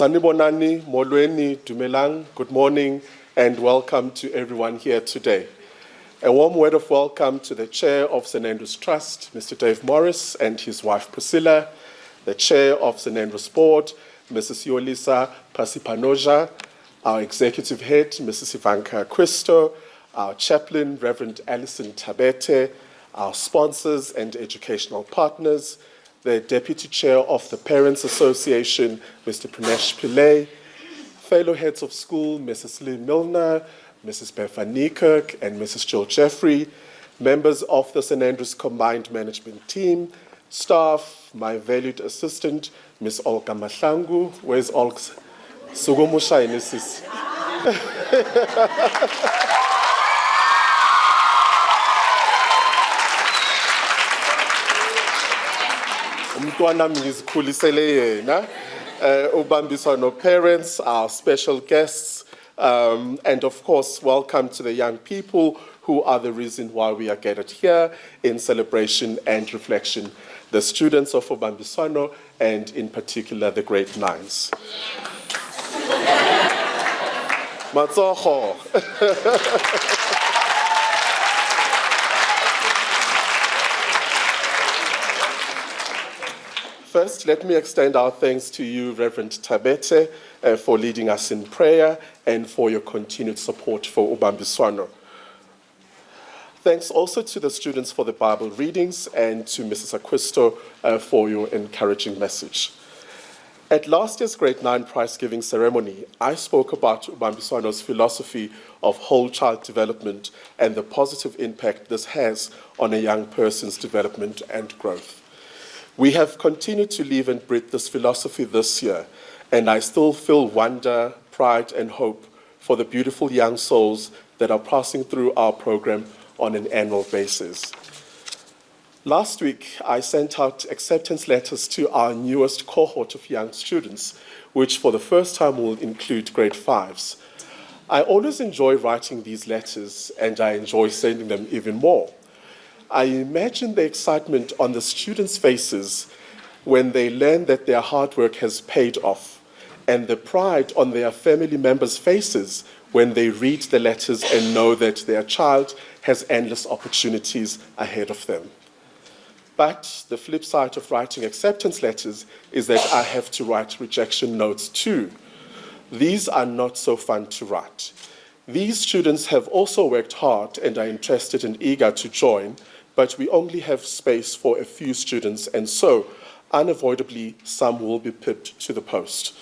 Sanibonani, Molweni, Dumelang, good morning, and welcome to everyone here today. A warm word of welcome to the Chair of St. Andrew's Trust, Mr. Dave Morris, and his wife Priscilla, the Chair of St. Andrew's Board, Mrs. Yolisa Pasipanoja, our Executive Head, Mrs. Ivanka Christo, our Chaplain, Reverend Alison Tabete, our sponsors and educational partners, the Deputy Chair of the Parents Association, Mr. Pranesh Pillay, fellow heads of school, Mrs. Lee Milner, Mrs. Bethany Kirk, and Mrs. Jill Jeffrey, members of the St. Andrews Combined Management Team, staff, my valued assistant, Ms. Olga Mahlangu. Where's Olga? Sugumusha Inisis. uBambiswano parents, our special guests, and of course, welcome to the young people who are the reason why we are gathered here in celebration and reflection, the students of uBambiswano, and in particular, the grade 9s. Matsoho. First, let me extend our thanks to you, Reverend Tabete, for leading us in prayer and for your continued support for uBambiswano. Thanks also to the students for the Bible readings and to Mrs. Acquisto for your encouraging message. At last year's grade 9 prize-giving ceremony, I spoke about uBambiswano's philosophy of whole child development and the positive impact this has on a young person's development and growth. We have continued to live and breathe this philosophy this year, and I still feel wonder, pride, and hope for the beautiful young souls that are passing through our program on an annual basis. Last week, I sent out acceptance letters to our newest cohort of young students, which for the first time will include grade 5s. I always enjoy writing these letters, and I enjoy sending them even more. I imagine the excitement on the students' faces when they learn that their hard work has paid off, and the pride on their family members' faces when they read the letters and know that their child has endless opportunities ahead of them. But the flip side of writing acceptance letters is that I have to write rejection notes too. These are not so fun to write. These students have also worked hard and are interested and eager to join, but we only have space for a few students, and so, unavoidably, some will be pipped to the post.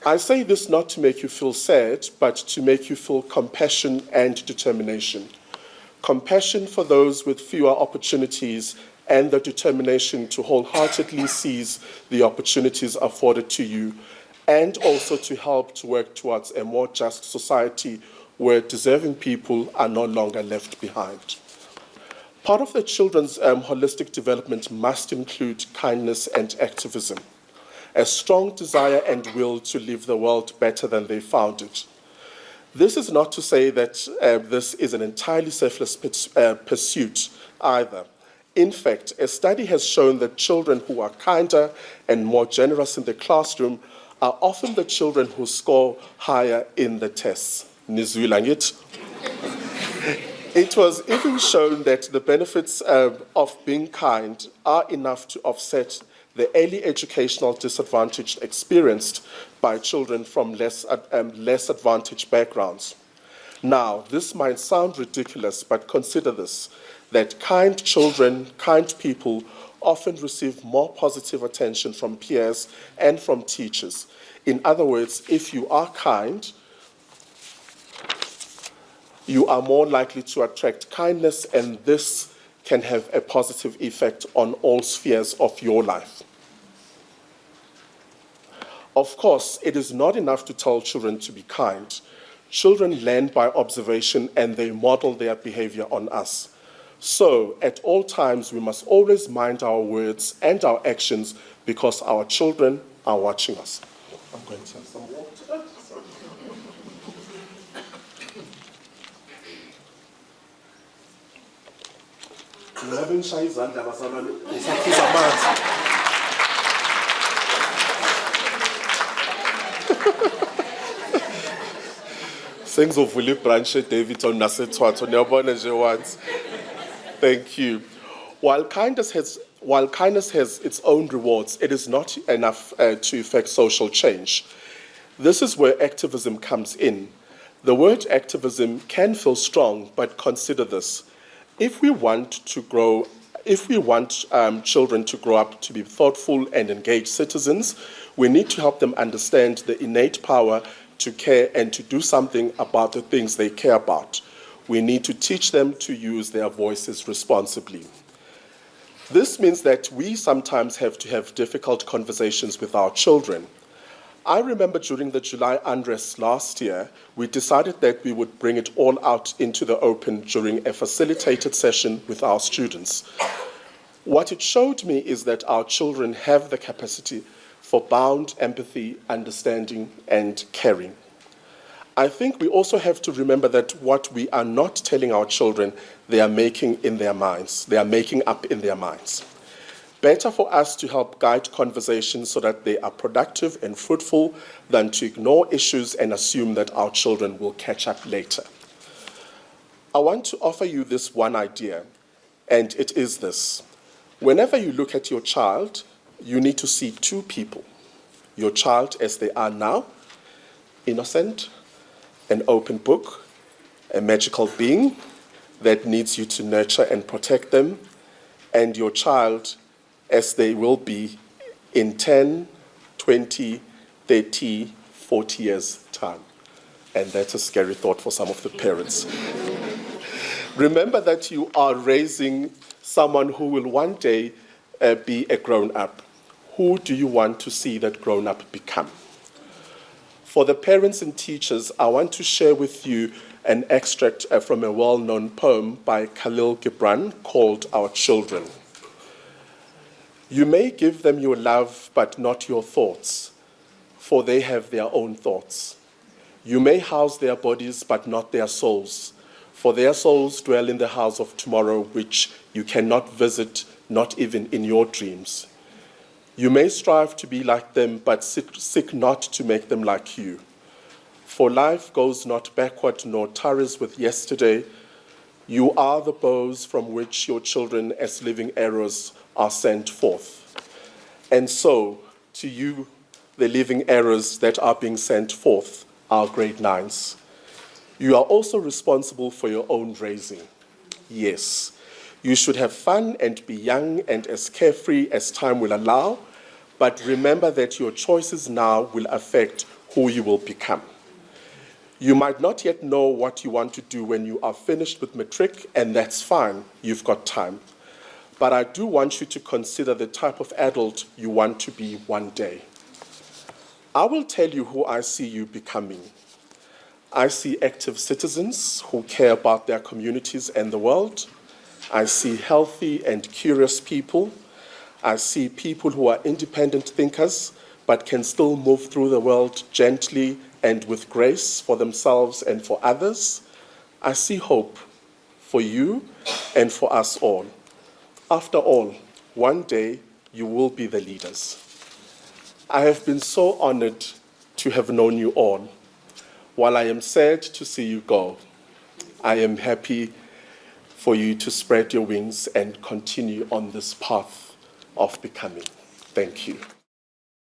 I say this not to make you feel sad, but to make you feel compassion and determination. Compassion for those with fewer opportunities and the determination to wholeheartedly seize the opportunities afforded to you, and also to help to work towards a more just society where deserving people are no longer left behind. Part of the children's holistic development must include kindness and activism, a strong desire and will to leave the world better than they found it. This is not to say that this is an entirely selfless pursuit either. In fact, a study has shown that children who are kinder and more generous in the classroom are often the children who score higher in the tests. Nizwilangit. It was even shown that the benefits of being kind are enough to offset the early educational disadvantage experienced by children from less advantaged backgrounds. Now, this might sound ridiculous, but consider this, that kind children, kind people often receive more positive attention from peers and from teachers. In other words, if you are kind, you are more likely to attract kindness, and this can have a positive effect on all spheres of your life. Of course, it is not enough to tell children to be kind. Children learn by observation, and they model their behavior on us. So, at all times, we must always mind our words and our actions because our children are watching us. I'm going to have some water. Sengizovula ibranch eDaveyton naseThwatho niyabona nje once. Thank you. While kindness has its own rewards, it is not enough to effect social change. This is where activism comes in. The word activism can feel strong, but consider this. If we want children to grow up to be thoughtful and engaged citizens, we need to help them understand the innate power to care and to do something about the things they care about. We need to teach them to use their voices responsibly. This means that we sometimes have to have difficult conversations with our children. I remember during the July unrest last year, we decided that we would bring it all out into the open during a facilitated session with our students. What it showed me is that our children have the capacity for bound empathy, understanding, and caring. I think we also have to remember that what we are not telling our children, they are making in their minds. They are making up in their minds. Better for us to help guide conversations so that they are productive and fruitful than to ignore issues and assume that our children will catch up later. I want to offer you this one idea, and it is this. Whenever you look at your child, you need to see two people. Your child as they are now, innocent, an open book, a magical being that needs you to nurture and protect them, and your child as they will be in 10, 20, 30, 40 years' time. And that's a scary thought for some of the parents. Remember that you are raising someone who will one day be a grown-up. Who do you want to see that grown-up become? For the parents and teachers, I want to share with you an extract from a well-known poem by Khalil Gibran called Our Children. You may give them your love, but not your thoughts, for they have their own thoughts. You may house their bodies, but not their souls, for their souls dwell in the house of tomorrow, which you cannot visit, not even in your dreams. You may strive to be like them, but seek not to make them like you. For life goes not backward nor tarries with yesterday. You are the bows from which your children as living arrows are sent forth. And so, to you, the living arrows that are being sent forth are grade 9s. You are also responsible for your own raising. Yes, you should have fun and be young and as carefree as time will allow, but remember that your choices now will affect who you will become. You might not yet know what you want to do when you are finished with matric, and that's fine, you've got time. But I do want you to consider the type of adult you want to be one day. I will tell you who I see you becoming. I see active citizens who care about their communities and the world. I see healthy and curious people. I see people who are independent thinkers, but can still move through the world gently and with grace for themselves and for others. I see hope for you and for us all. After all, one day you will be the leaders. I have been so honored to have known you all. While I am sad to see you go, I am happy for you to spread your wings and continue on this path of becoming. Thank you.